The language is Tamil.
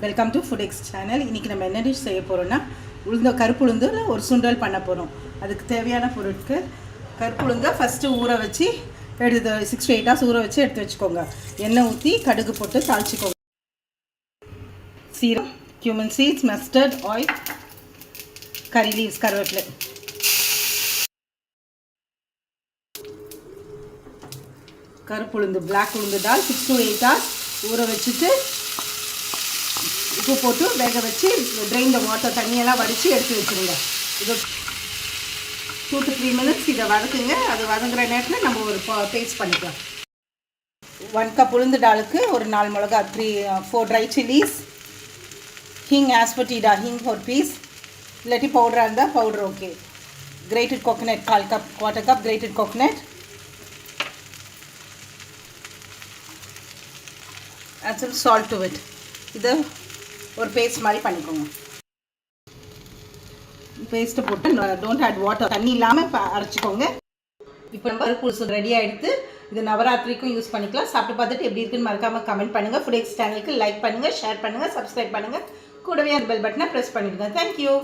Welcome to food X channel. இன்றைக்கி நம்ம என்ன டிஷ் செய்ய போகிறோன்னா கருப்பு உளுந்தில் ஒரு சுண்டல் பண்ண போகிறோம். அதுக்கு தேவையான பொருட்கள் கருப்பு உளுந்தை ஃபஸ்ட்டு ஊற வச்சு எடுத்து 6 to 8 hours ஊற வச்சு எடுத்து வச்சுக்கோங்க. எண்ணெய் ஊற்றி கடுகு போட்டு தாளிச்சிக்கோங்க. சீரம், cumin seeds, mustard oil, curry leaves, கருவேப்பிலை. கருப்பு உளுந்து பிளாக் உளுந்து தால் 6 to 8 hours ஊற வச்சுட்டு உப்பு போட்டு வேக வச்சு ட்ரெயின் வாட்டர் தண்ணியெல்லாம் வடித்து எடுத்து வச்சுருங்க. இது 2 to 3 minutes இதை வதக்குங்க. அது வதங்குற நேரத்தில் நம்ம ஒரு பேஸ்ட் பண்ணிக்கலாம். 1 cup உளுந்து டாலுக்கு ஒரு 4 மிளகா, 4 ட்ரை சில்லிஸ், ஹிங் ஆஸ்பட்டிடா ஹிங் ஒரு பீஸ், இல்லாட்டி பவுடராக இருந்தால் powder okay. கிரேட்டட் coconut 1/4 cup கிரேட்டட் coconut, add some salt to it. இதை ஒரு பேஸ்ட் மாதிரி பண்ணிக்கோங்க. பேஸ்ட்டை போட்டு டோன்ட் ஆட் வாட்டர், தண்ணி இல்லாமல் அரைச்சிக்கோங்க. இப்போ நம்ம பருப்பு ரெடி ஆகிடுது. இது நவராத்திரிக்கும் யூஸ் பண்ணிக்கலாம். சாப்பிட்டு பார்த்துட்டு எப்படி இருக்குன்னு மறக்காமல் கமெண்ட் பண்ணுங்கள். ஃபுட் எக்ஸ் சேனலுக்கு லைக் பண்ணுங்கள், ஷேர் பண்ணுங்கள், சப்ஸ்கிரைப் பண்ணுங்கள். கூடவே அந்த பெல் பட்டனை ப்ரெஸ் பண்ணிவிடுங்க. தேங்க்யூ.